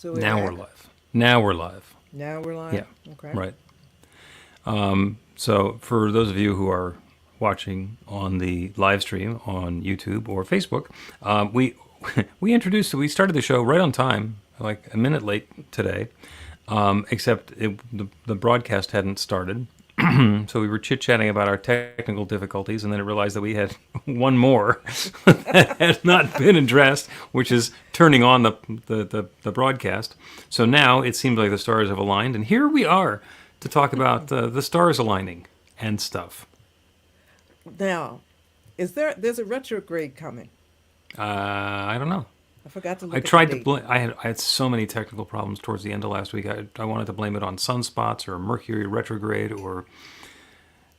So we're Now we're back. live. Now we're live. Now we're Yeah, live. Okay. right. So for those of you who are watching on the live stream on YouTube or Facebook, we we started the show right on time, like a minute late today, except the broadcast hadn't started. So we were chit-chatting about our technical difficulties, and then I realized that we had one more that had not been addressed, which is turning on the broadcast. So now it seems like the stars have aligned, and here we are to talk about the stars aligning and stuff. Now, there's a retrograde coming? I don't know. I forgot to I look at the tried to date. blame. I had so many technical problems towards the end of last week. I wanted to blame it on sunspots or Mercury retrograde or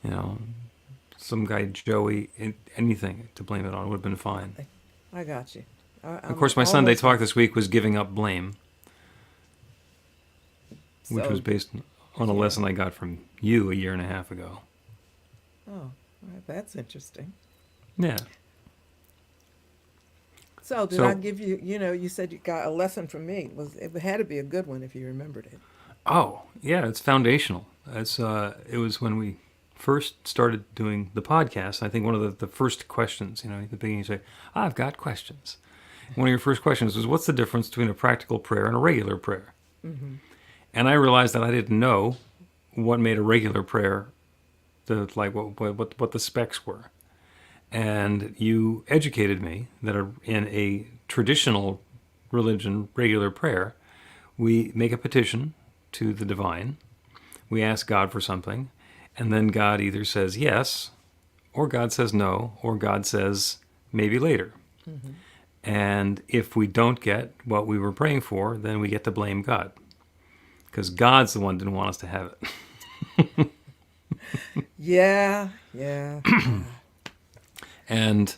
you know some guy Joey, anything to blame it on would have been fine. I got you. Of I'm course, my Sunday almost talk there. this week was giving up blame, which was So, based on a yeah. lesson I got from you a year and a half ago. Oh, all right, that's interesting. Yeah. So, did I So, give you? You said you got a lesson from me. It had to be a good one if you remembered it. oh yeah, it's foundational. It was when we first started doing the podcast. I think one of the first questions, at the beginning, you say, "I've got questions." One of your first questions was, "What's the difference between a practical prayer and a regular prayer?" Mm-hmm. And I realized that I didn't know what made a regular prayer, what the specs were. And you educated me that in a traditional religion, regular prayer, we make a petition to the divine, we ask God for something, and then God either says yes, or God says no, or God says maybe later. Mm-hmm. And if we don't get what we were praying for, then we get to blame God, because God's the one who didn't want us to have it. Yeah, yeah. And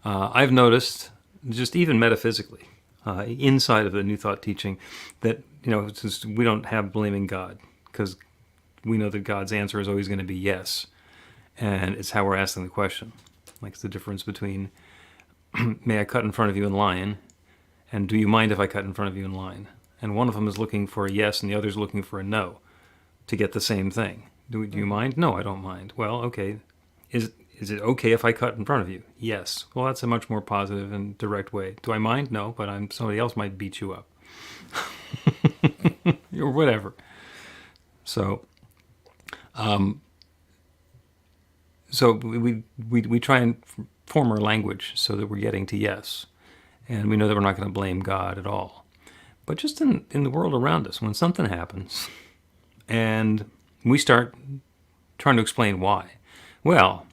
I've noticed, just even metaphysically, inside of the New Thought teaching, that it's just, we don't have blaming God, because we know that God's answer is always going to be yes, and it's how we're asking the question. Like it's the difference between may I cut in front of you in line, and do you mind if I cut in front of you in line? And one of them is looking for a yes, and the other is looking for a no, to get the same thing. Do you Mm-hmm. mind? No, I don't mind. Well, okay. Is it okay if I cut in front of you? Yes. Well, that's a much more positive and direct way. Do I mind? No, but somebody else might beat you up. Or whatever. So, so we try and form our language so that we're getting to yes. And we know that we're not going to blame God at all. But just in the world around us, when something happens and we start trying to explain why, well,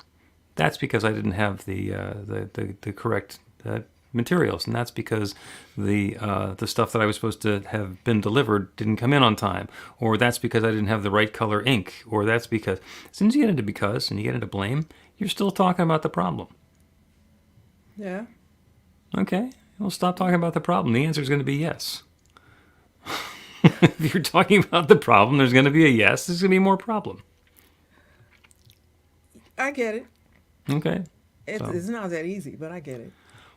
that's because I didn't have the correct materials, and that's because the stuff that I was supposed to have been delivered didn't come in on time, or that's because I didn't have the right color ink, or that's because. As soon as you get into because and you get into blame, you're still talking about the problem. Yeah. Okay, well, stop talking about the problem. The answer is going to be yes. If you're talking about the problem, there's going to be a yes. There's going to be more problem. I get it. Okay, It's, so. it's not that easy, but I get it.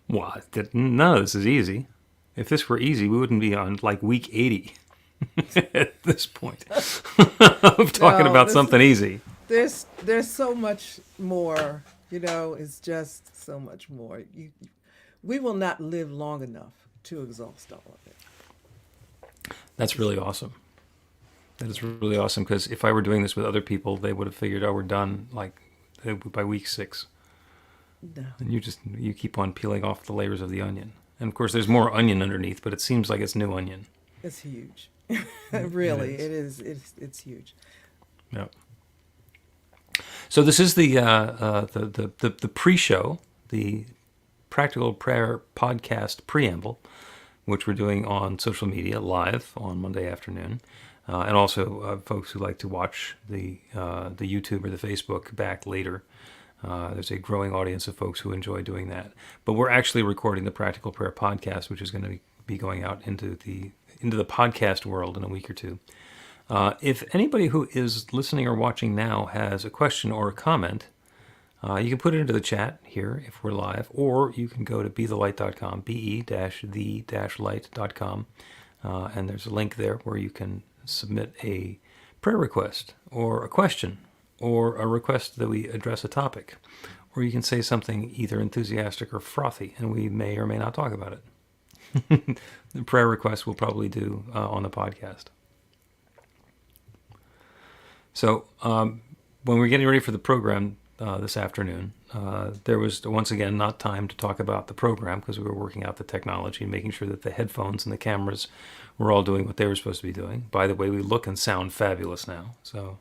Well, none of this is easy. If this were easy, we wouldn't be on like week 80 at this point of talking No, about something easy. there's so much more. It's just so much more. We will not live long enough to exhaust all of it. That's really awesome. That is really awesome, because if I were doing this with other people, they would have figured, oh, we're done like by week 6. No, And you keep on peeling off the layers of the onion. And of course, there's more onion underneath, but it seems like it's new onion. it's huge. It Really, is. it is. It's huge. Yep. So this is the pre-show, the Practical Prayer Podcast preamble, which we're doing on social media live on Monday afternoon, and also folks who like to watch the YouTube or the Facebook back later. There's a growing audience of folks who enjoy doing that. But we're actually recording the Practical Prayer Podcast, which is going to be going out into the podcast world in a week or two. If anybody who is listening or watching now has a question or a comment, you can put it into the chat here if we're live, or you can go to bethelight.com, be-the-light.com, And there's a link there where you can submit a prayer request or a question or a request that we address a topic. Or you can say something either enthusiastic or frothy, and we may or may not talk about it. The prayer request we'll probably do on the podcast. So when we're getting ready for the program this afternoon, there was once again not time to talk about the program because we were working out the technology and making sure that the headphones and the cameras were all doing what they were supposed to be doing. By the way, we look and sound fabulous now, so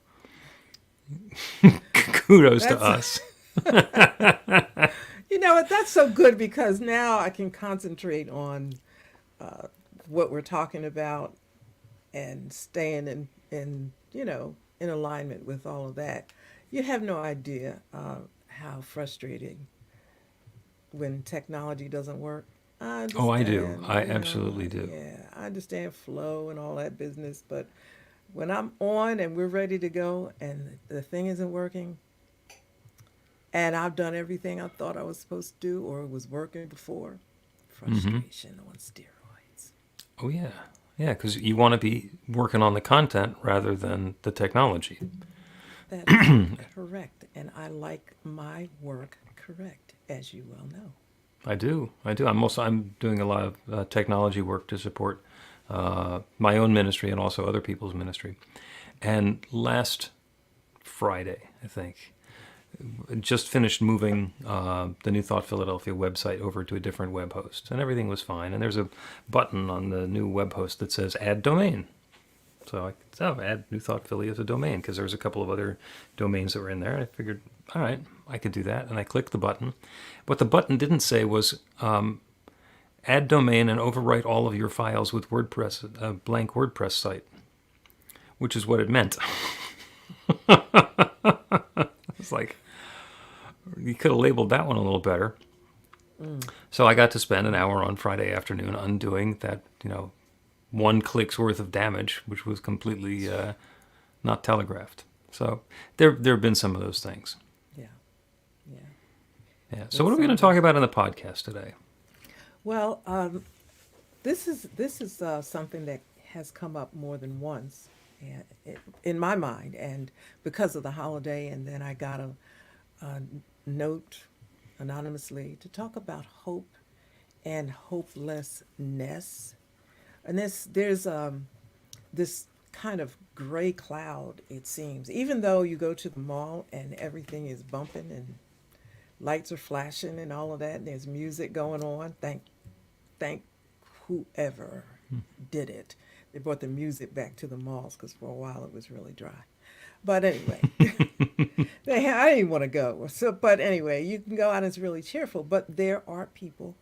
kudos to us. You know what? That's so good because now I can concentrate on what we're talking about and staying in alignment with all of that. You have no idea how frustrating when technology doesn't work. I understand, Oh, I do. I absolutely do. Yeah, I understand flow and all that business, but when I'm on and we're ready to go and the thing isn't working, and I've done everything I thought I was supposed to do or it was working before, frustration on steroids. Oh, yeah. Yeah, because you want to be working on the content rather than the technology. That's correct. And I like my work correct, as you well know. I do. I'm doing a lot of technology work to support my own ministry and also other people's ministry. And last Friday, I think, just finished moving the New Thought Philadelphia website over to a different web host, and everything was fine. And there's a button on the new web host that says Add Domain. So I add New Thought Philly as a domain because there was a couple of other domains that were in there. And I figured, all right, I could do that. And I clicked the button. What the button didn't say was add domain and overwrite all of your files with WordPress, a blank WordPress site, which is what it meant. It's like, you could have labeled that one a little better. So I got to spend an hour on Friday afternoon undoing that, one click's worth of damage, which was completely not telegraphed. So there have been some of those things. Yeah. So what are we going to talk about in the podcast today? Well, this is something that has come up more than once in my mind, and because of the holiday, and then I got a note anonymously to talk about hope and hopelessness. And there's this kind of gray cloud, it seems. Even though you go to the mall and everything is bumping and lights are flashing and all of that, and there's music going on. Thank whoever did it. They brought the music back to the malls because for a while it was really dry. But anyway, I didn't want to go. So, but anyway, you can go out and it's really cheerful. But there are people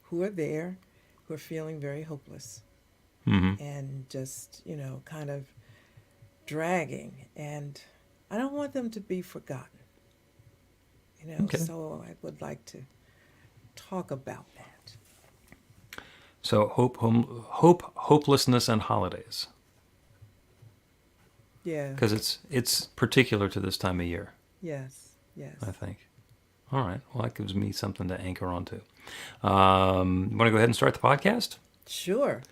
who are there who are feeling very hopeless. And just, kind of dragging. And I don't want them to be forgotten. Okay. So I would like to talk about that. So hope, hopelessness, and holidays. Yeah. Because it's particular to this time of year. Yes. I think. All right. Well, that gives me something to anchor onto. Want to go ahead and start the podcast? Sure.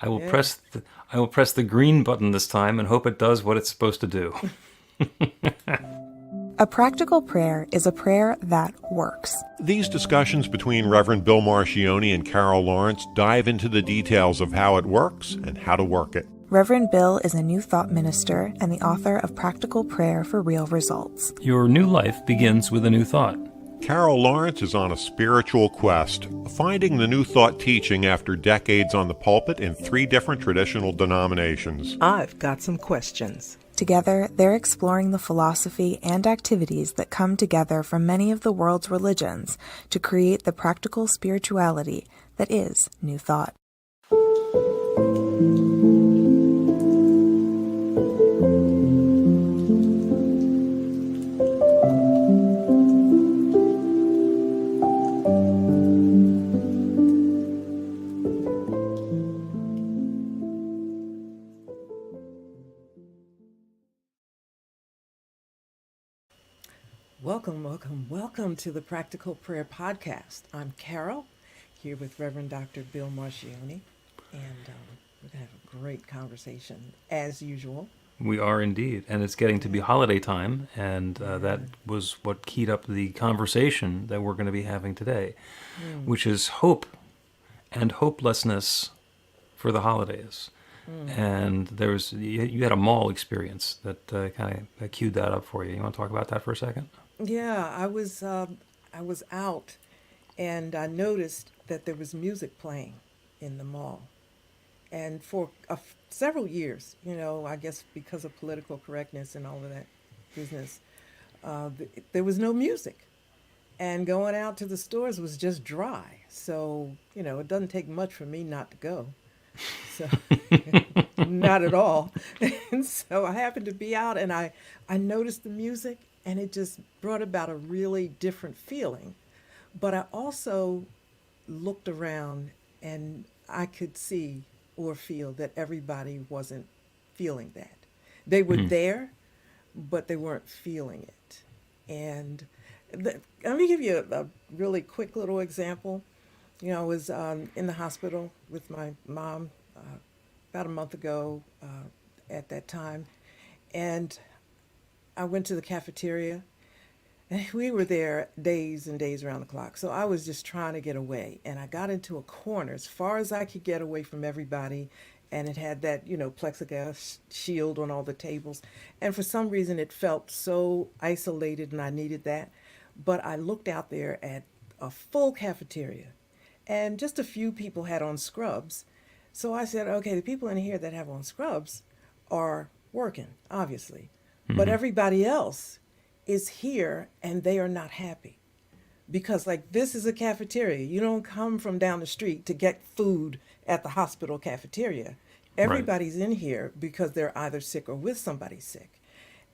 I will press the green button this time and hope it does what it's supposed to do. A practical prayer is a prayer that works. These discussions between Reverend Bill Marchiony and Carol Lawrence dive into the details of how it works and how to work it. Reverend Bill is a New Thought minister and the author of Practical Prayer for Real Results. Your new life begins with a new thought. Carol Lawrence is on a spiritual quest, finding the New Thought teaching after decades on the pulpit in 3 different traditional denominations. I've got some questions. Together, they're exploring the philosophy and activities that come together from many of the world's religions to create the practical spirituality that is New Thought. Welcome to the Practical Prayer Podcast. I'm Carol, here with Reverend Dr. Bill Marchiony. And We're going to have a great conversation, as usual. We are indeed, and it's getting to be holiday time, and that was what keyed up the conversation that we're going to be having today, which is hope and hopelessness for the holidays. And there was you had a mall experience that kind of queued that up for you. You want to talk about that for a second? Yeah, I was out, and I noticed that there was music playing in the mall, and for several years, I guess because of political correctness and all of that business, there was no music, and going out to the stores was just dry. So it doesn't take much for me not to go. So not at all. And so I happened to be out, and I noticed the music, and it just brought about a really different feeling. But I also looked around, and I could see or feel that everybody wasn't feeling that. They were there, but they weren't feeling it. And let me give you a really quick little example. I was in the hospital with my mom about a month ago at that time, and I went to the cafeteria, and we were there days and days around the clock. So I was just trying to get away, and I got into a corner as far as I could get away from everybody, and it had that, plexiglass shield on all the tables. And for some reason, it felt so isolated, and I needed that. But I looked out there at a full cafeteria, and just a few people had on scrubs. So I said, okay, the people in here that have on scrubs are working, obviously. But everybody else is here, and they are not happy. Because, this is a cafeteria. You don't come from down the street to get food at the hospital cafeteria. Everybody's in here because they're either sick or with somebody sick.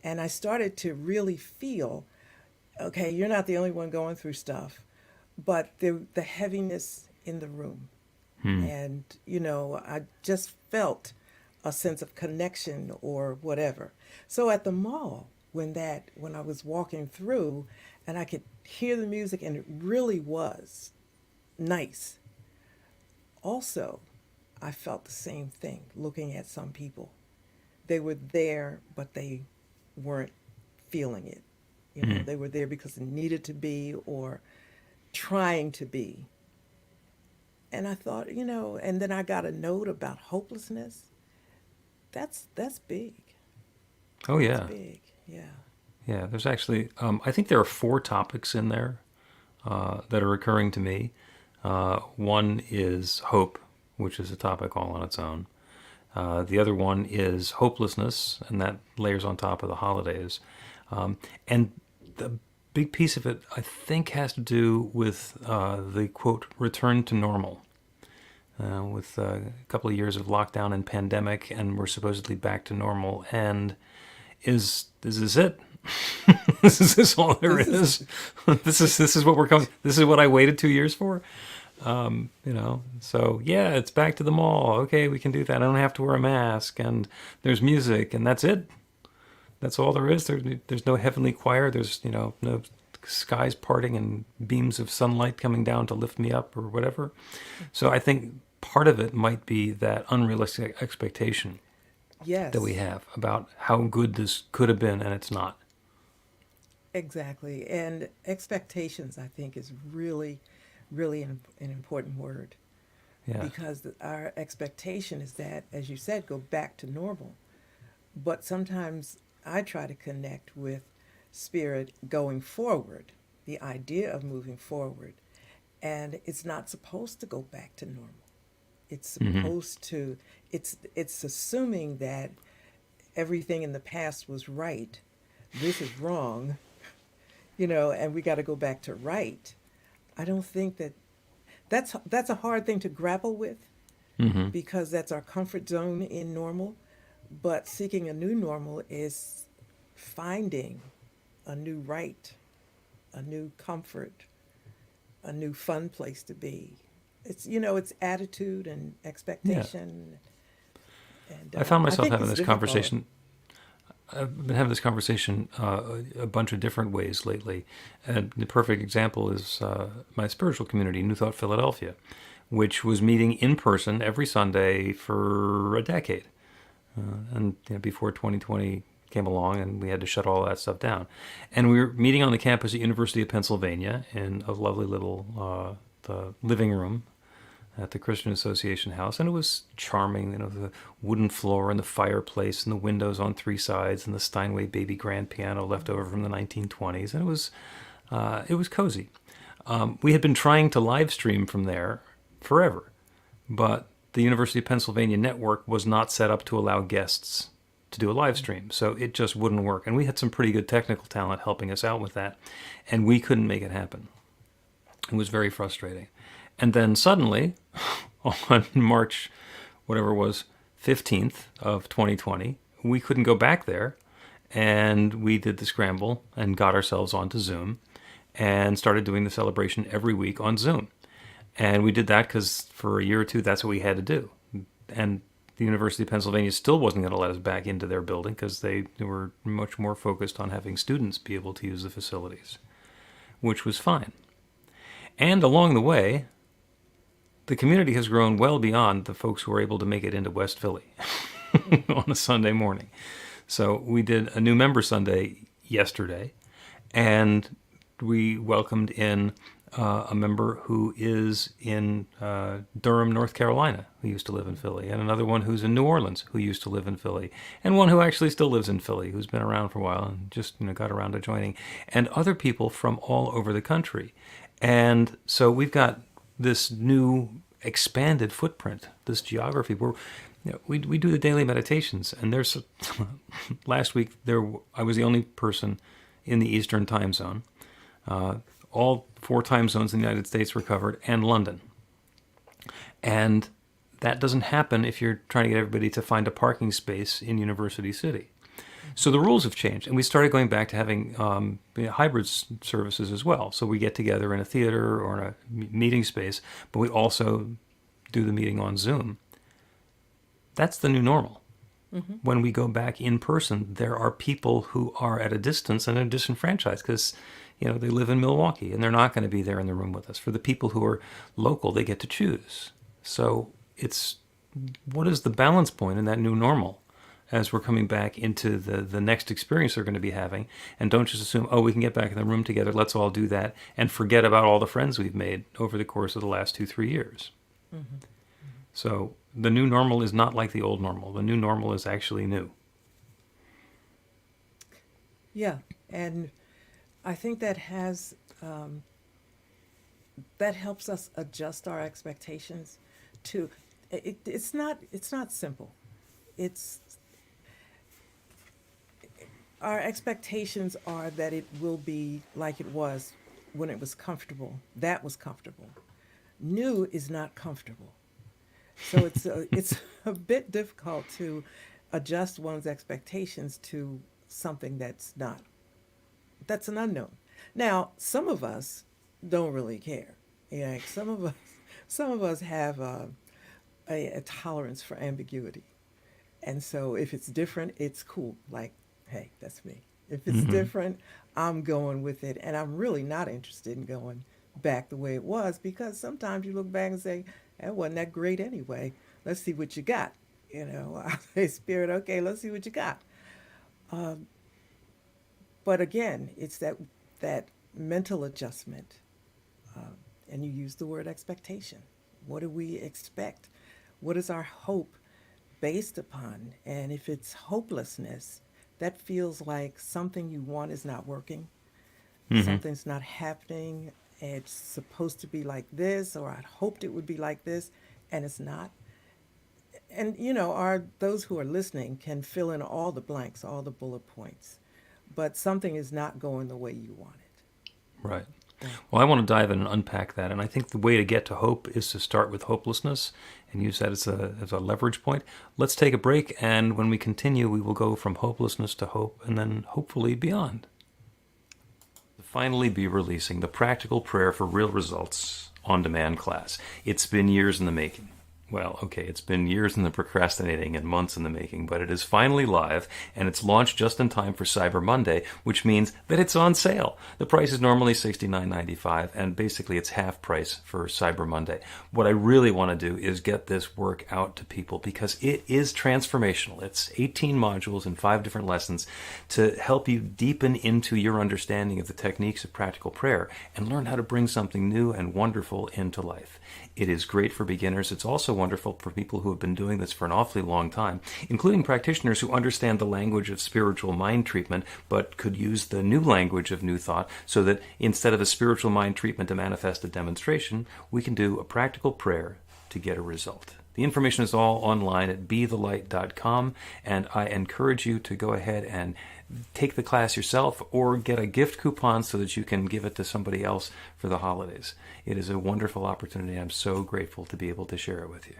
And I started to really feel, okay, you're not the only one going through stuff, but the heaviness in the room. And, I just felt a sense of connection or whatever. So at the mall, when I was walking through, and I could hear the music, and it really was nice. Also, I felt the same thing looking at some people. They were there, but they weren't feeling it. They were there because they needed to be or trying to be. And I thought, and then I got a note about hopelessness. That's big. Oh yeah, That's big. Yeah. yeah. There's actually, I think there are 4 topics in there that are recurring to me. One is hope, which is a topic all on its own. The other one is hopelessness, and that layers on top of the holidays. And the big piece of it, I think, has to do with the, quote, return to normal. With a couple of years of lockdown and pandemic, and we're supposedly back to normal. And is this it? Is this all there is? This is what we're coming. This is what I waited 2 years for. So yeah, it's back to the mall. Okay, we can do that. I don't have to wear a mask, and there's music, and that's it. That's all there is. There's no heavenly choir. There's no skies parting and beams of sunlight coming down to lift me up or whatever. So I think part of it might be that unrealistic expectation that we have about how good this could have been, and it's not. Exactly. And expectations, I think, is really, really an important word. Yeah. Because our expectation is that, as you said, go back to normal. But sometimes I try to connect with spirit going forward, the idea of moving forward. And it's not supposed to go back to normal. It's supposed to, it's assuming that everything in the past was right. This is wrong, and we got to go back to right. I don't think that's a hard thing to grapple with because that's our comfort zone in normal. But seeking a new normal is finding a new right, a new comfort, a new fun place to be. It's attitude and expectation. Yeah. And I found myself having it's this difficult. conversation. I've been having this conversation a bunch of different ways lately. And the perfect example is my spiritual community, New Thought Philadelphia, which was meeting in person every Sunday for a decade. And before 2020 came along and we had to shut all that stuff down. And we were meeting on the campus at University of Pennsylvania in a lovely little the living room at the Christian Association House, and it was charming, the wooden floor and the fireplace and the windows on three sides and the Steinway baby grand piano left over from the 1920s, and it was cozy. We had been trying to live stream from there forever, but the University of Pennsylvania network was not set up to allow guests to do a live stream, so it just wouldn't work. And we had some pretty good technical talent helping us out with that, and we couldn't make it happen. It was very frustrating. And then suddenly, on March, whatever it was, 15th of 2020, we couldn't go back there, and we did the scramble and got ourselves onto Zoom and started doing the celebration every week on Zoom. And we did that because for a year or two, that's what we had to do. And the University of Pennsylvania still wasn't going to let us back into their building because they were much more focused on having students be able to use the facilities, which was fine. And along the way, the community has grown well beyond the folks who were able to make it into West Philly on a Sunday morning. So we did a new member Sunday yesterday, and we welcomed in a member who is in Durham, North Carolina, who used to live in Philly, and another one who's in New Orleans, who used to live in Philly, and one who actually still lives in Philly, who's been around for a while and just got around to joining, and other people from all over the country. And so we've got this new expanded footprint, this geography where we do the daily meditations, and there's last week I was the only person in the Eastern time zone. All 4 time zones in the United States were covered, and London. And that doesn't happen if you're trying to get everybody to find a parking space in University City. So the rules have changed, and we started going back to having hybrid services as well. So we get together in a theater or in a meeting space, but we also do the meeting on Zoom. That's the new normal. Mm-hmm. When we go back in person, there are people who are at a distance and are disenfranchised because they live in Milwaukee and they're not going to be there in the room with us. For the people who are local, they get to choose. So what is the balance point in that new normal as we're coming back into the next experience they're going to be having? And don't just assume, we can get back in the room together, let's all do that, and forget about all the friends we've made over the course of the last 2-3 years. Mm-hmm. So the new normal is not like the old normal. The new normal is actually new. Yeah, and I think that that helps us adjust our expectations to. It's not simple. Our expectations are that it will be like it was when it was comfortable. That was comfortable. New is not comfortable. So it's a bit difficult to adjust one's expectations to something that's an unknown. Now, some of us don't really care. Some of us have a tolerance for ambiguity. And so if it's different, it's cool. Like, hey, that's me. If it's mm-hmm. different, I'm going with it. And I'm really not interested in going back the way it was, because sometimes you look back and say, that wasn't that great anyway. Let's see what you got. I say, Spirit, okay, let's see what you got. But again, it's that mental adjustment. And you use the word expectation. What do we expect? What is our hope based upon? And if it's hopelessness, that feels like something you want is not working. Mm-hmm. Something's not happening. It's supposed to be like this, or I'd hoped it would be like this, and it's not. And, those who are listening can fill in all the blanks, all the bullet points, but something is not going the way you want it. Right. Well, I want to dive in and unpack that, and I think the way to get to hope is to start with hopelessness and use that as a leverage point. Let's take a break, and when we continue, we will go from hopelessness to hope, and then hopefully beyond. Finally be releasing the Practical Prayer for Real Results on Demand class. It's been years in the making. Well, okay, it's been years in the procrastinating and months in the making, but it is finally live, and it's launched just in time for Cyber Monday, which means that it's on sale. The price is normally $69.95, and basically it's half price for Cyber Monday. What I really want to do is get this work out to people because it is transformational. It's 18 modules and 5 different lessons to help you deepen into your understanding of the techniques of practical prayer and learn how to bring something new and wonderful into life. It is great for beginners. It's also wonderful for people who have been doing this for an awfully long time, including practitioners who understand the language of spiritual mind treatment, but could use the new language of New Thought so that instead of a spiritual mind treatment to manifest a demonstration, we can do a practical prayer to get a result. The information is all online at bethelight.com, and I encourage you to go ahead and take the class yourself or get a gift coupon so that you can give it to somebody else for the holidays. It is a wonderful opportunity. I'm so grateful to be able to share it with you.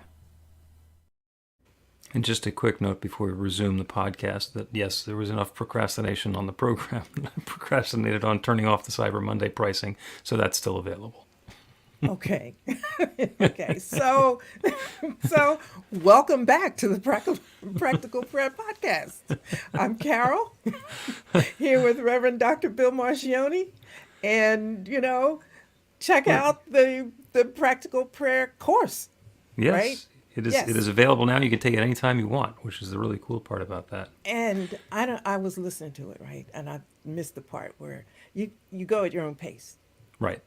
And just a quick note before we resume the podcast that yes, there was enough procrastination on the program. I procrastinated on turning off the Cyber Monday pricing, so that's still available. Okay. Okay. So welcome back to the Practical Prayer Podcast. I'm Carol, here with Reverend Dr. Bill Marchiony. And, check out the Practical Prayer course. Yes. Right? It is, Yes. It is available now. You can take it anytime you want, which is the really cool part about that. And I was listening to it, right? And I missed the part where you go at your own pace, Right.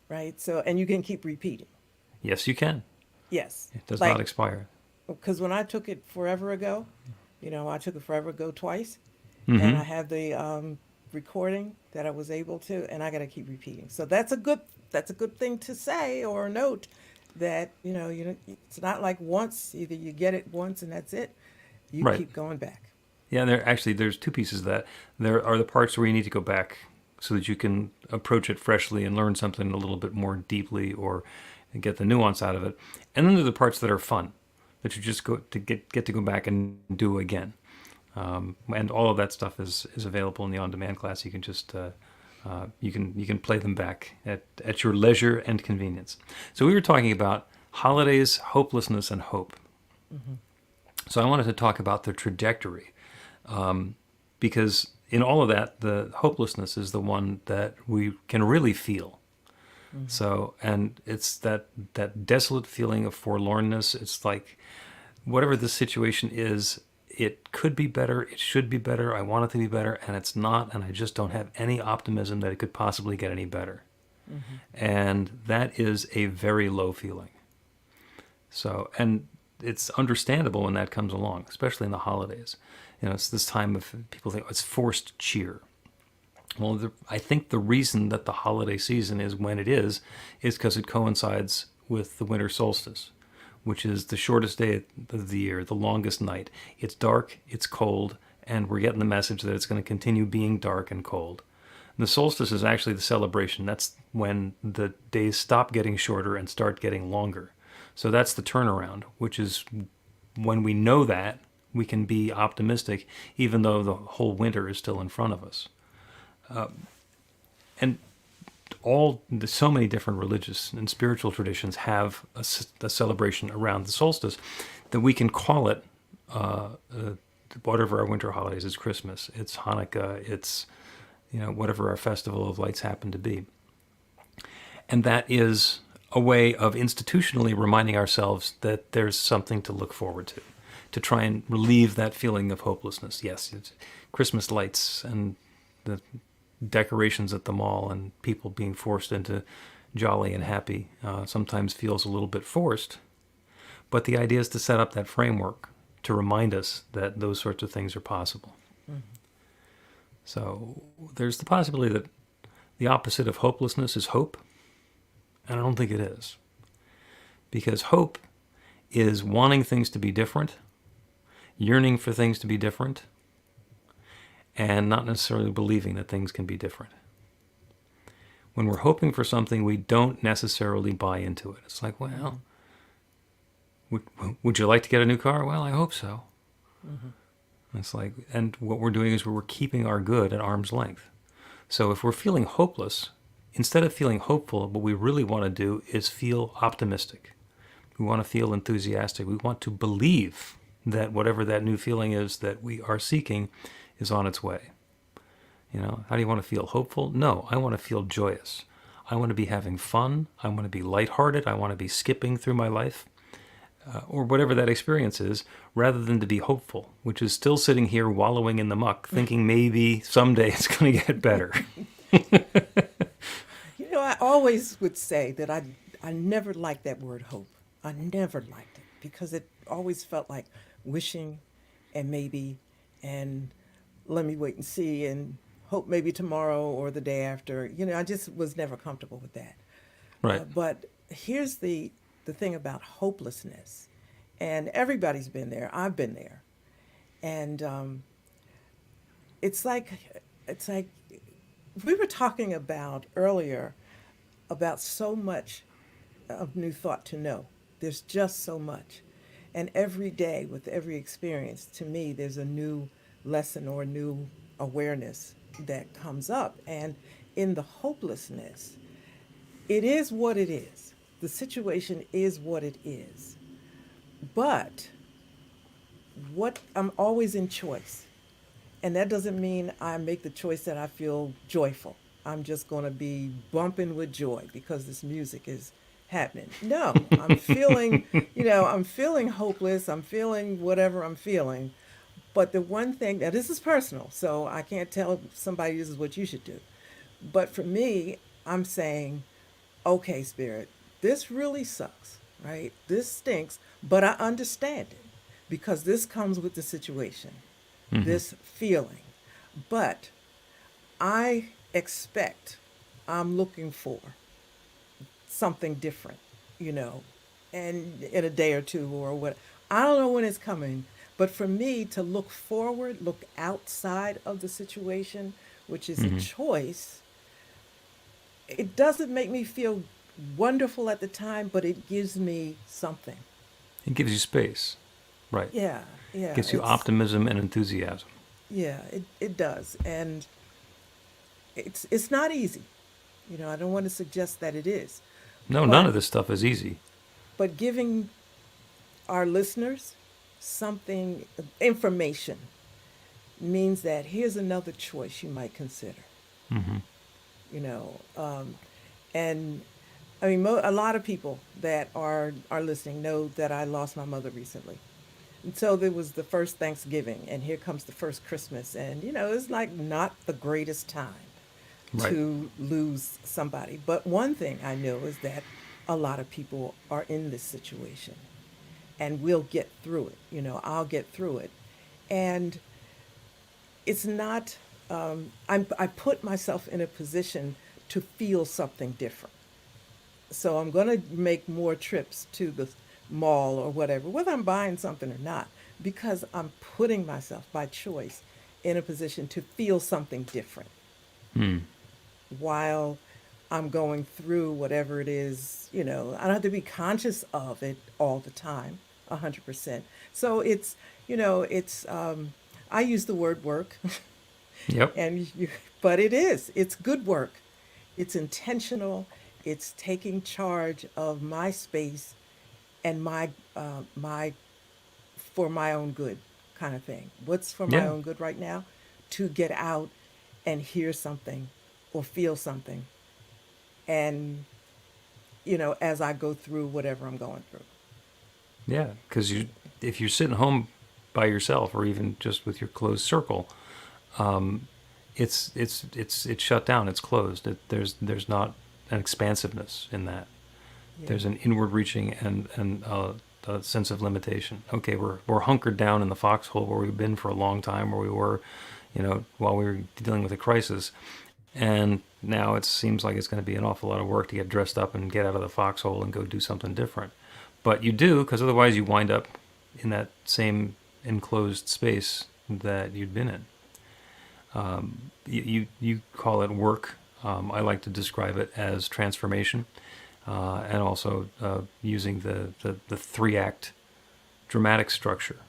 right? So, and you can keep repeating. Yes, you can. Yes. It does not expire. Because when I took it forever ago, I took it forever ago twice, Mm-hmm. and I have the recording that I was able to, and I got to keep repeating. So that's a good thing to say or note that it's not like once either you get it once and that's it. You Right. keep going back. Yeah, there's two pieces of that. There are the parts where you need to go back so that you can approach it freshly and learn something a little bit more deeply or get the nuance out of it. And then there are the parts that are fun that you just get to go back and do again. And all of that stuff is available in the on-demand class. You can just you can play them back at your leisure and convenience. So we were talking about holidays, hopelessness, and hope. Mm-hmm. So I wanted to talk about the trajectory, because in all of that, the hopelessness is the one that we can really feel. Mm-hmm. So, and it's that desolate feeling of forlornness. It's like whatever the situation is, it could be better, it should be better, I want it to be better, and it's not, and I just don't have any optimism that it could possibly get any better. Mm-hmm. And that is a very low feeling. So, and it's understandable when that comes along, especially in the holidays. It's this time of people think it's forced cheer. Well, I think the reason that the holiday season is when it is because it coincides with the winter solstice, which is the shortest day of the year, the longest night. It's dark, it's cold, and we're getting the message that it's going to continue being dark and cold. The solstice is actually the celebration. That's when the days stop getting shorter and start getting longer. So that's the turnaround, which is when we know that, we can be optimistic, even though the whole winter is still in front of us. And so many different religious and spiritual traditions have a celebration around the solstice that we can call it whatever our winter holidays. It's Christmas, it's Hanukkah, it's whatever our festival of lights happen to be. And that is a way of institutionally reminding ourselves that there's something to look forward to try and relieve that feeling of hopelessness. Yes, it's Christmas lights and the decorations at the mall and people being forced into jolly and happy sometimes feels a little bit forced. But the idea is to set up that framework to remind us that those sorts of things are possible. Mm-hmm. So there's the possibility that the opposite of hopelessness is hope. And I don't think it is. Because hope is wanting things to be different, yearning for things to be different, and not necessarily believing that things can be different. When we're hoping for something, we don't necessarily buy into it. It's like, well, would you like to get a new car? Well, I hope so. Mm-hmm. It's like, and what we're doing is we're keeping our good at arm's length. So if we're feeling hopeless, instead of feeling hopeful, what we really want to do is feel optimistic. We want to feel enthusiastic. We want to believe that whatever that new feeling is that we are seeking is on its way. How do you want to feel? Hopeful? No, I want to feel joyous. I want to be having fun. I want to be lighthearted. I want to be skipping through my life, or whatever that experience is, rather than to be hopeful, which is still sitting here wallowing in the muck, thinking maybe someday it's going to get better. I always would say that I never liked that word hope. I never liked it because it always felt like wishing and maybe and let me wait and see and hope maybe tomorrow or the day after. I just was never comfortable with that. Right. But here's the thing about hopelessness, and everybody's been there. I've been there, and it's like we were talking about earlier about so much of new thought to know. There's just so much, and every day with every experience, to me, there's a new lesson or a new awareness that comes up, and in the hopelessness, it is what it is. The situation is what it is. But I'm always in choice. And that doesn't mean I make the choice that I feel joyful. I'm just going to be bumping with joy because this music is happening. No, I'm feeling, I'm feeling hopeless. I'm feeling whatever I'm feeling. But the one thing, now this is personal, so I can't tell somebody this is what you should do. But for me, I'm saying, okay, Spirit, this really sucks, right? This stinks, but I understand it because this comes with the situation, this feeling. But I expect, I'm looking for something different, and in a day or two or what. I don't know when it's coming, but for me to look forward, look outside of the situation, which is a choice, it doesn't make me feel wonderful at the time, but it gives me something. It gives you space. Right. Yeah. It gives you optimism and enthusiasm. Yeah, it does. And it's not easy. I don't want to suggest that it is. No, none of this stuff is easy. But giving our listeners something, information, means that here's another choice you might consider. And I mean, a lot of people that are listening know that I lost my mother recently. And so there was the first Thanksgiving, and here comes the first Christmas. And, it's like not the greatest time to lose somebody. But one thing I know is that a lot of people are in this situation, and we'll get through it. I'll get through it. And it's not, I put myself in a position to feel something different. So I'm going to make more trips to the mall or whatever, whether I'm buying something or not, because I'm putting myself by choice in a position to feel something different while I'm going through whatever it is. I don't have to be conscious of it all the time, 100%. So it's, I use the word work. Yep. But it's good work. It's intentional. It's taking charge of my space and my for my own good kind of thing. What's for my own good right now? To get out and hear something or feel something. And, as I go through whatever I'm going through. Yeah, because if you're sitting home by yourself or even just with your closed circle, it's shut down. It's closed. There's not an expansiveness in that. Yeah. There's an inward reaching and a sense of limitation. Okay, we're hunkered down in the foxhole where we've been for a long time, where we were, while we were dealing with a crisis, and now it seems like it's going to be an awful lot of work to get dressed up and get out of the foxhole and go do something different. But you do, because otherwise you wind up in that same enclosed space that you'd been in. You call it work. I like to describe it as transformation, and also using the 3-act dramatic structure,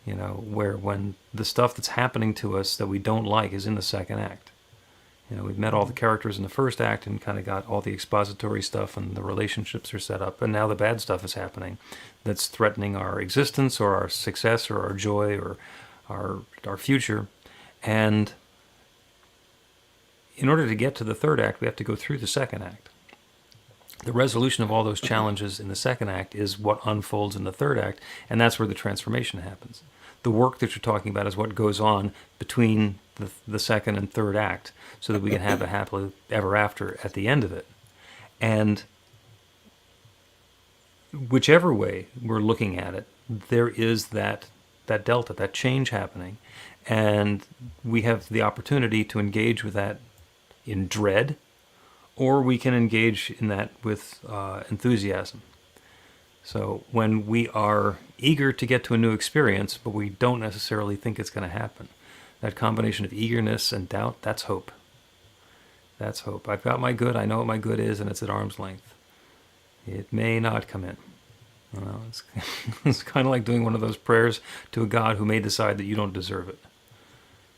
where when the stuff that's happening to us that we don't like is in the second act, We've met all the characters in the first act and kind of got all the expository stuff, and the relationships are set up, and now the bad stuff is happening that's threatening our existence or our success or our joy or our future. And in order to get to the third act, we have to go through the second act. The resolution of all those challenges in the second act is what unfolds in the third act, and that's where the transformation happens. The work that you're talking about is what goes on between the second and third act, so that we can have a happily ever after at the end of it. And whichever way we're looking at it, there is that delta, that change happening, and we have the opportunity to engage with that in dread, or we can engage in that with enthusiasm. So when we are eager to get to a new experience, but we don't necessarily think it's going to happen, that combination of eagerness and doubt, that's hope. That's hope. I've got my good, I know what my good is, and it's at arm's length. It may not come in. It's kind of like doing one of those prayers to a God who may decide that you don't deserve it.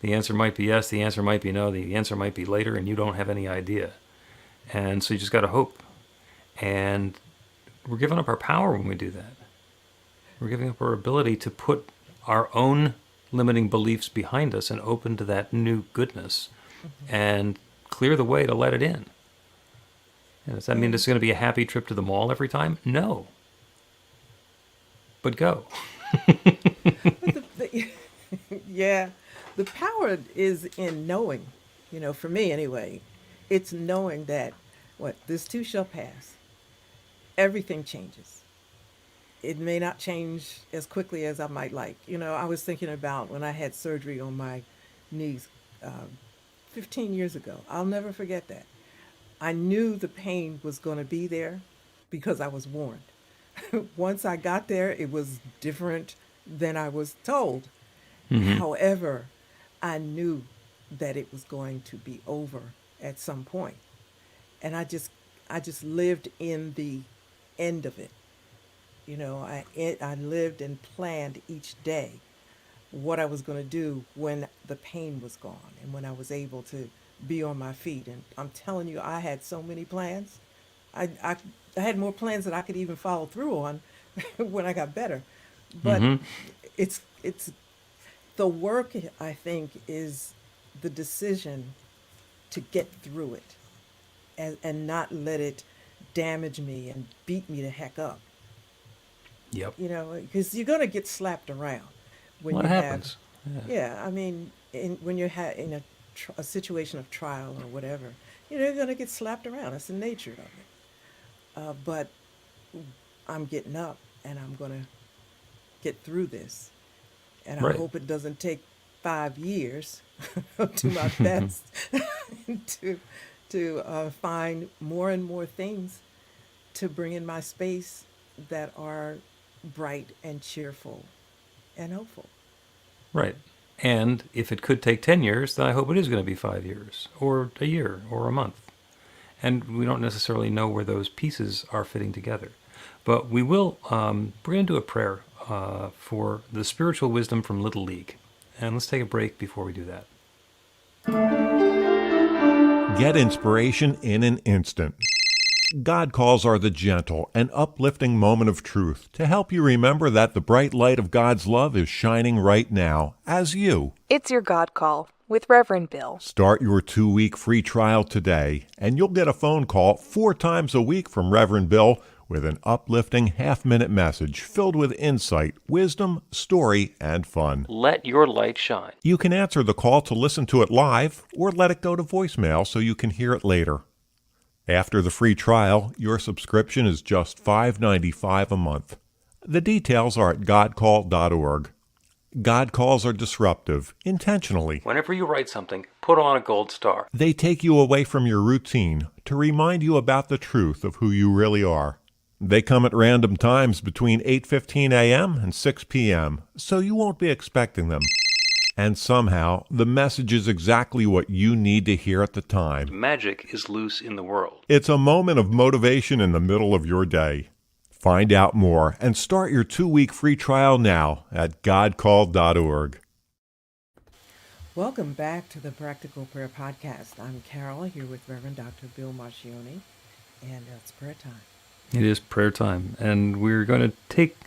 The answer might be yes, the answer might be no, the answer might be later, and you don't have any idea. And so you just got to hope. And we're giving up our power when we do that. We're giving up our ability to put our own limiting beliefs behind us and open to that new goodness and clear the way to let it in. And does that mean it's going to be a happy trip to the mall every time? No. But go. Yeah, the power is in knowing, for me anyway, it's knowing that this too shall pass. Everything changes. It may not change as quickly as I might like. I was thinking about when I had surgery on my knees 15 years ago. I'll never forget that. I knew the pain was going to be there because I was warned. Once I got there, it was different than I was told. However, I knew that it was going to be over at some point. And I just lived in the end of it. I lived and planned each day what I was going to do when the pain was gone and when I was able to be on my feet. And I'm telling you, I had so many plans. I had more plans that I could even follow through on when I got better. But it's the work, I think, is the decision to get through it and not let it damage me and beat me the heck up. Yep. Because you're going to get slapped around when What you happens? have. Yeah, I mean, when you're in a situation of trial or whatever, you're going to get slapped around. That's the nature of it. But I'm getting up and I'm going to get through this. And I Right. hope it doesn't take 5 years to my best to find more and more things to bring in my space that are bright and cheerful and hopeful. Right. And if it could take 10 years, then I hope it is going to be 5 years or a year or a month. And we don't necessarily know where those pieces are fitting together. But we will, we're going to do a prayer for the spiritual wisdom from Little League. And let's take a break before we do that. Get inspiration in an instant. God calls are the gentle and uplifting moment of truth to help you remember that the bright light of God's love is shining right now as you. It's your God Call with Reverend Bill. Start your 2-week free trial today, and you'll get a phone call 4 times a week from Reverend Bill with an uplifting half-minute message filled with insight, wisdom, story, and fun. Let your light shine. You can answer the call to listen to it live or let it go to voicemail so you can hear it later. After the free trial, your subscription is just $5.95 a month. The details are at godcall.org. God calls are disruptive, intentionally. Whenever you write something, put on a gold star. They take you away from your routine to remind you about the truth of who you really are. They come at random times between 8:15 a.m. and 6 p.m., so you won't be expecting them. And somehow, the message is exactly what you need to hear at the time. Magic is loose in the world. It's a moment of motivation in the middle of your day. Find out more and start your 2-week free trial now at godcall.org. Welcome back to the Practical Prayer Podcast. I'm Carol, here with Reverend Dr. Bill Marchiony, and it's prayer time. It is prayer time, and we're going to take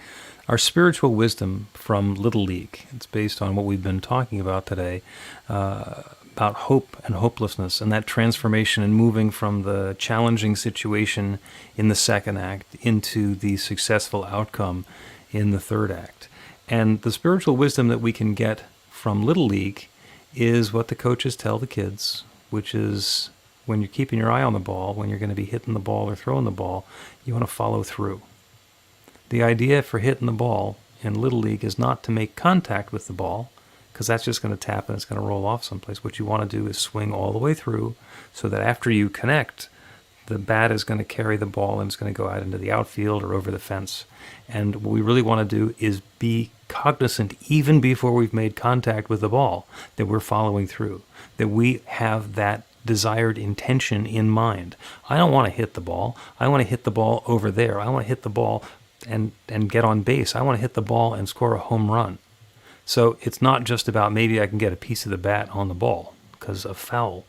our spiritual wisdom from Little League. It's based on what we've been talking about today, about hope and hopelessness, and that transformation and moving from the challenging situation in the second act into the successful outcome in the third act. And the spiritual wisdom that we can get from Little League is what the coaches tell the kids, which is when you're keeping your eye on the ball, when you're going to be hitting the ball or throwing the ball, you want to follow through. The idea for hitting the ball in Little League is not to make contact with the ball, because that's just going to tap and it's going to roll off someplace. What you want to do is swing all the way through so that after you connect, the bat is going to carry the ball and it's going to go out into the outfield or over the fence. And what we really want to do is be cognizant, even before we've made contact with the ball, that we're following through, that we have that desired intention in mind. I don't want to hit the ball. I want to hit the ball over there. I want to hit the ball and get on base. I want to hit the ball and score a home run. So it's not just about maybe I can get a piece of the bat on the ball, because a foul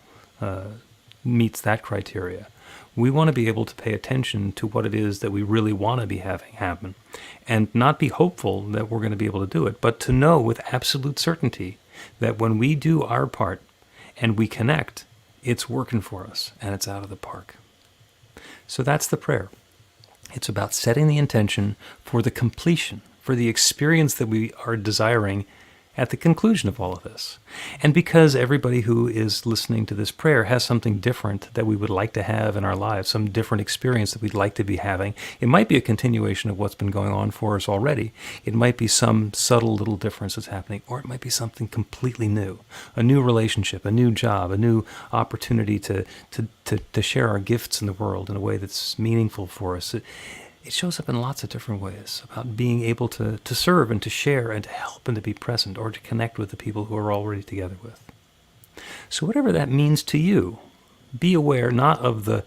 meets that criteria. We want to be able to pay attention to what it is that we really want to be having happen, and not be hopeful that we're going to be able to do it, but to know with absolute certainty that when we do our part and we connect, it's working for us and it's out of the park. So that's the prayer. It's about setting the intention for the completion, for the experience that we are desiring at the conclusion of all of this. And because everybody who is listening to this prayer has something different that we would like to have in our lives, some different experience that we'd like to be having, it might be a continuation of what's been going on for us already. It might be some subtle little difference that's happening, or it might be something completely new, a new relationship, a new job, a new opportunity to share our gifts in the world in a way that's meaningful for us. It shows up in lots of different ways, about being able to serve and to share and to help and to be present, or to connect with the people who are already together with. So whatever that means to you, be aware not of the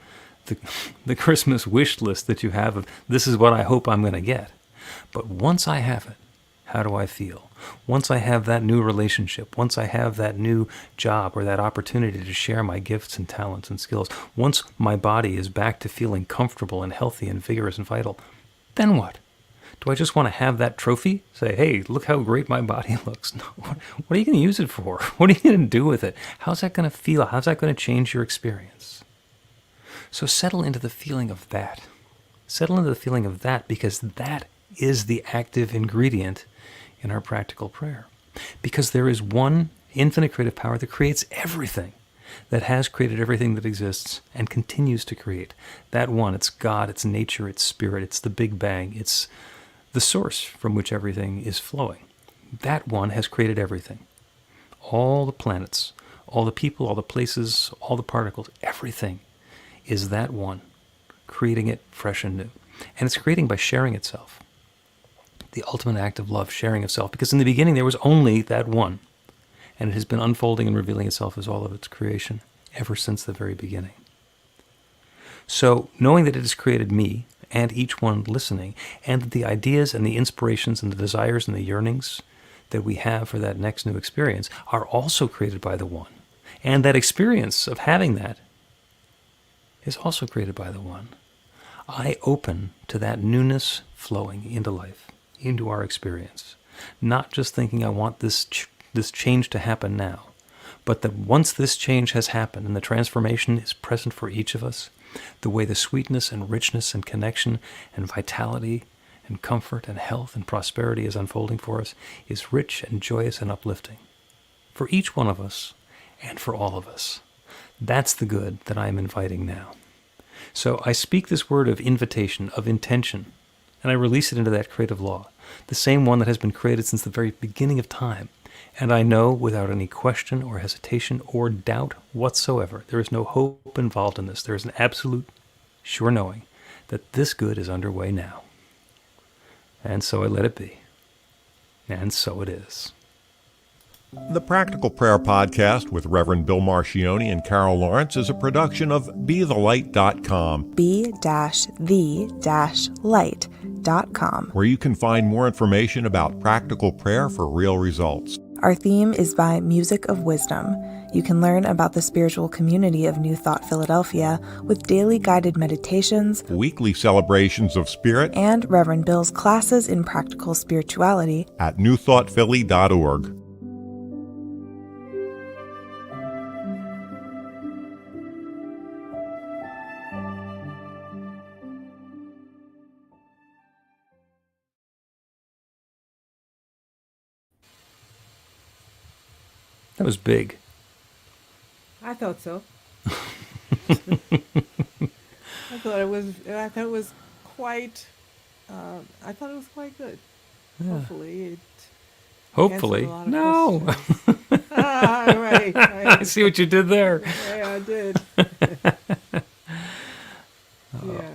Christmas wish list that you have of this is what I hope I'm going to get, but once I have it, how do I feel? Once I have that new relationship, once I have that new job or that opportunity to share my gifts and talents and skills, once my body is back to feeling comfortable and healthy and vigorous and vital, then what? Do I just want to have that trophy? Say, hey, look how great my body looks. No, what are you going to use it for? What are you going to do with it? How's that going to feel? How's that going to change your experience? So settle into the feeling of that. Settle into the feeling of that, because that is the active ingredient in our practical prayer. Because there is one infinite creative power that creates everything, that has created everything that exists and continues to create. That one, it's God, it's nature, it's spirit, it's the Big Bang, it's the source from which everything is flowing. That one has created everything. All the planets, all the people, all the places, all the particles, everything is that one, creating it fresh and new. And it's creating by sharing itself. The ultimate act of love, sharing itself, because in the beginning there was only that one, and it has been unfolding and revealing itself as all of its creation ever since the very beginning. So knowing that it has created me and each one listening, and that the ideas and the inspirations and the desires and the yearnings that we have for that next new experience are also created by the one, and that experience of having that is also created by the one, I open to that newness flowing into life, into our experience, not just thinking I want this change to happen now, but that once this change has happened and the transformation is present for each of us, the way the sweetness and richness and connection and vitality and comfort and health and prosperity is unfolding for us is rich and joyous and uplifting for each one of us and for all of us. That's the good that I am inviting now. So I speak this word of invitation, of intention, and I release it into that creative law, the same one that has been created since the very beginning of time. And I know without any question or hesitation or doubt whatsoever, there is no hope involved in this. There is an absolute sure knowing that this good is underway now. And so I let it be. And so it is. The Practical Prayer Podcast with Reverend Bill Marchiony and Carol Lawrence is a production of BeTheLight.com, be-the-light.com, where you can find more information about practical prayer for real results. Our theme is by Music of Wisdom. You can learn about the spiritual community of New Thought Philadelphia with daily guided meditations, weekly celebrations of spirit, and Reverend Bill's classes in practical spirituality at newthoughtphilly.org. That was big. I thought so. I thought it was. I thought it was quite. I thought it was quite good. Hopefully, it. Hopefully. answered a lot of No. questions. Right. I see what you did there. Yeah, I did. Yeah.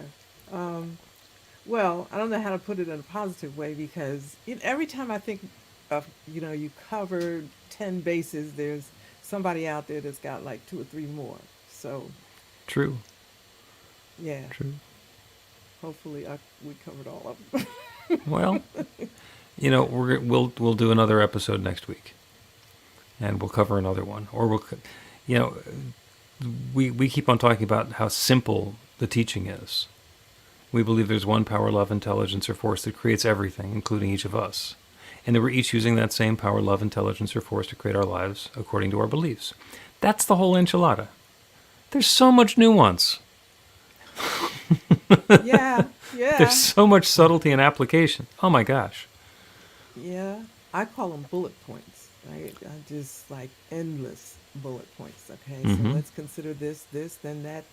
Well, I don't know how to put it in a positive way because every time I think of, you covered 10 bases, there's somebody out there that's got like 2 or 3 more. So, True. yeah, True. hopefully we covered all of them. Well, we'll do another episode next week, and we'll cover another one, or we keep on talking about how simple the teaching is. We believe there's one power, love, intelligence, or force that creates everything, including each of us, and that we're each using that same power, love, intelligence, or force to create our lives according to our beliefs. That's the whole enchilada. There's so much nuance. Yeah. There's so much subtlety and application. Oh my gosh. Yeah. I call them bullet points, right? I just like endless bullet points. Okay, so let's consider this, then that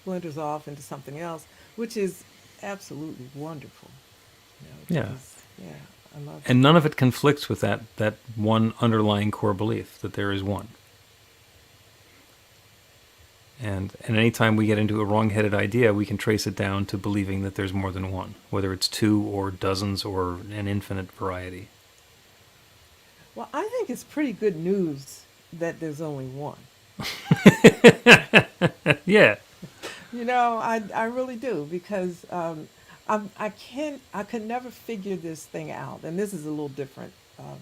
splinters off into something else, which is absolutely wonderful. Yeah. Yeah, I love it. And none of it conflicts with that one underlying core belief that there is one. And anytime we get into a wrong-headed idea, we can trace it down to believing that there's more than one, whether it's 2 or dozens or an infinite variety. Well, I think it's pretty good news that there's only one. Yeah. I really do because I could never figure this thing out, and this is a little different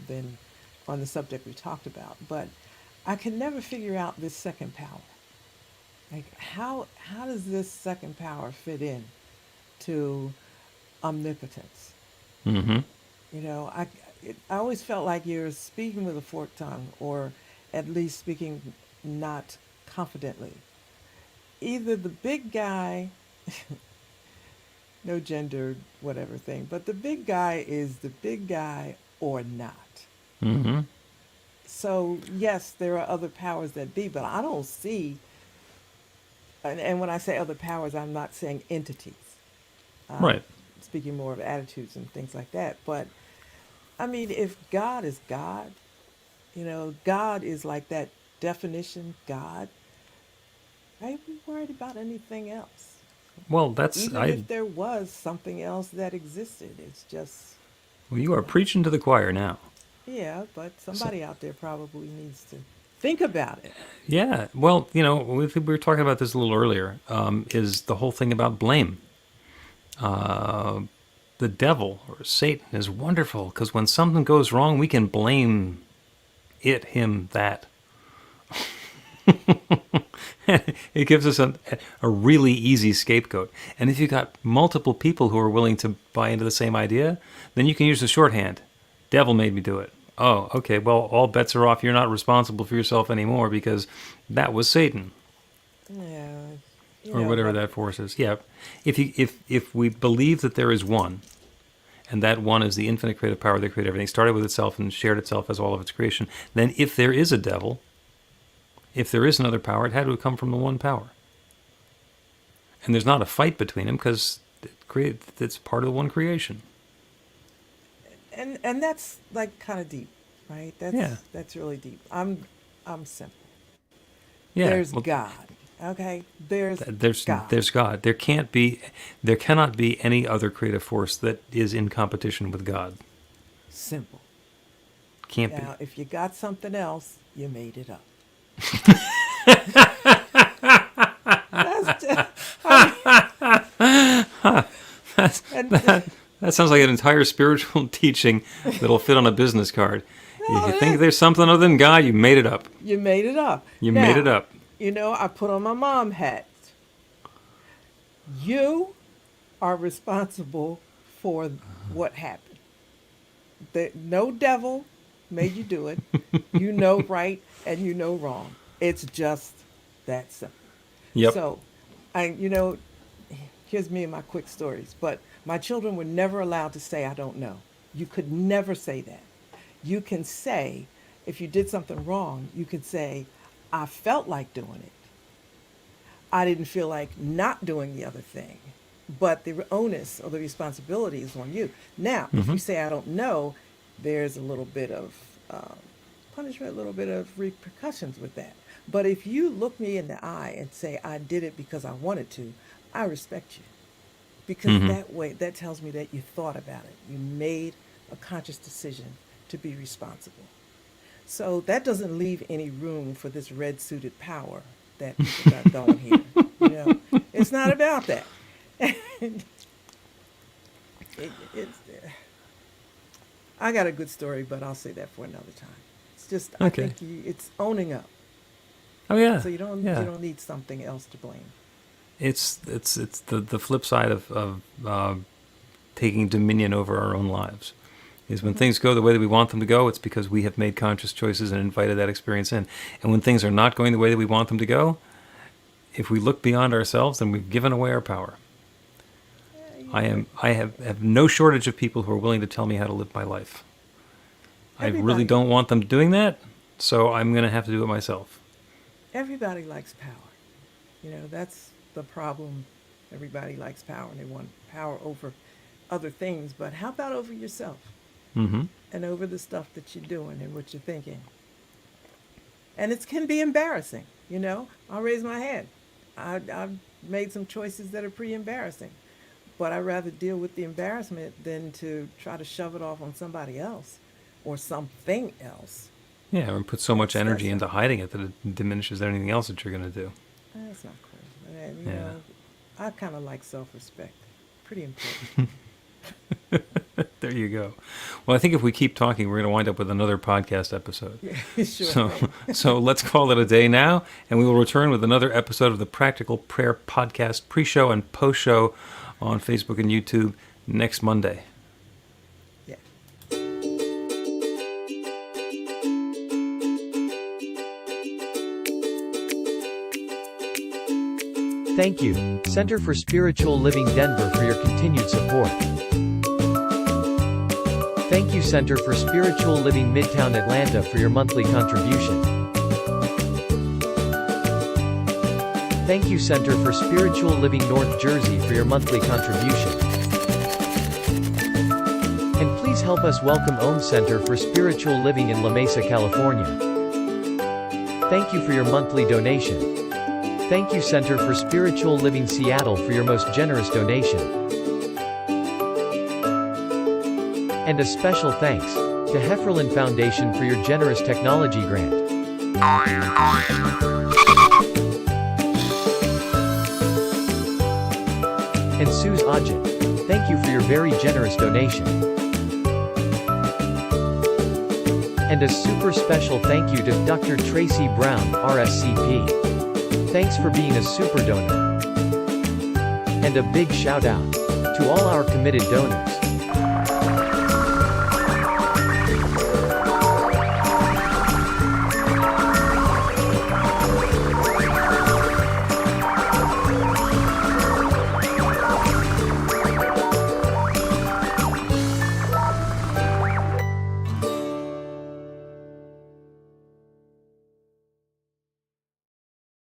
than on the subject we talked about, but I can never figure out this second power. Like how does this second power fit in to omnipotence? Mm-hmm. I always felt like you're speaking with a forked tongue, or at least speaking not confidently. Either the big guy, no gender, whatever thing, but the big guy is the big guy or not. Mm-hmm. So, yes, there are other powers that be, but I don't see, and when I say other powers, I'm not saying entities. Right. Speaking more of attitudes and things like that. But, I mean, if God is God, God is like that definition, God, I'd be worried about anything else. Well, Even if there was something else that existed, it's just... Well, you are preaching to the choir now. Yeah, but somebody out there probably needs to think about it. Yeah. Well, we were talking about this a little earlier, is the whole thing about blame. The devil, or Satan, is wonderful, because when something goes wrong, we can blame it, him, that. It gives us a really easy scapegoat. And if you've got multiple people who are willing to buy into the same idea, then you can use the shorthand. Devil made me do it. Oh, okay, well, all bets are off. You're not responsible for yourself anymore because that was Satan. Yeah. Or whatever that force is. Yeah. If we believe that there is one, and that one is the infinite creative power that created everything, started with itself and shared itself as all of its creation, then if there is a devil, if there is another power, it had to have come from the one power. And there's not a fight between them because it's part of the one creation. And that's like kind of deep, right? That's really deep. I'm simple. Yeah. There's God. Okay? There's God. There's God. There cannot be any other creative force that is in competition with God. Simple. Can't Now, if you got something else, you made it up. That's That sounds like an entire spiritual teaching that'll fit on a business card. If you think there's something other than God, you made it up. You made it up. You made it up. You know, I put on my mom hat. You are responsible for what happened. No devil made you do it. You know right and you know wrong. It's just that simple. Yep. So, here's me and my quick stories. But my children were never allowed to say, I don't know. You could never say that. You can say, if you did something wrong, you could say, I felt like doing it. I didn't feel like not doing the other thing. But the onus or the responsibility is on you. Now, if you say, I don't know, there's a little bit of punishment, a little bit of repercussions with that. But if you look me in the eye and say, I did it because I wanted to, I respect you. Because that tells me that you thought about it. You made a conscious decision to be responsible. So that doesn't leave any room for this red-suited power that people got going here. You know, it's not about that. I got a good story, but I'll say that for another time. It's just I think it's owning up. Oh yeah. So you don't need something else to blame. It's the flip side of taking dominion over our own lives. Is when things go the way that we want them to go, it's because we have made conscious choices and invited that experience in. And when things are not going the way that we want them to go, if we look beyond ourselves, then we've given away our power. I have no shortage of people who are willing to tell me how to live my life. I really don't want them doing that, so I'm going to have to do it myself. Everybody likes power. You know, that's the problem. Everybody likes power, and they want power over other things. But how about over yourself? And over the stuff that you're doing and what you're thinking. And it can be embarrassing, you know. I'll raise my hand. I've made some choices that are pretty embarrassing. But I'd rather deal with the embarrassment than to try to shove it off on somebody else or something else. Yeah, and put so much energy into hiding it that it diminishes anything else that you're going to do. That's not cool. And, you know, I kind of like self-respect. Pretty important. There you go. Well, I think if we keep talking, we're going to wind up with another podcast episode. Yeah, sure. So let's call it a day now, and we will return with another episode of the Practical Prayer Podcast pre-show and post-show on Facebook and YouTube next Monday. Yeah. Thank you, Center for Spiritual Living Denver, for your continued support. Thank you, Center for Spiritual Living Midtown Atlanta, for your monthly contribution. Thank you, Center for Spiritual Living North Jersey, for your monthly contribution. And please help us welcome Om Center for Spiritual Living in La Mesa, California. Thank you for your monthly donation. Thank you, Center for Spiritual Living Seattle, for your most generous donation. And a special thanks to Hefferlin Foundation for your generous technology grant. And Suze Ajit, thank you for your very generous donation. And a super special thank you to Dr. Tracy Brown, RSCP. Thanks for being a super donor. And a big shout out to all our committed donors.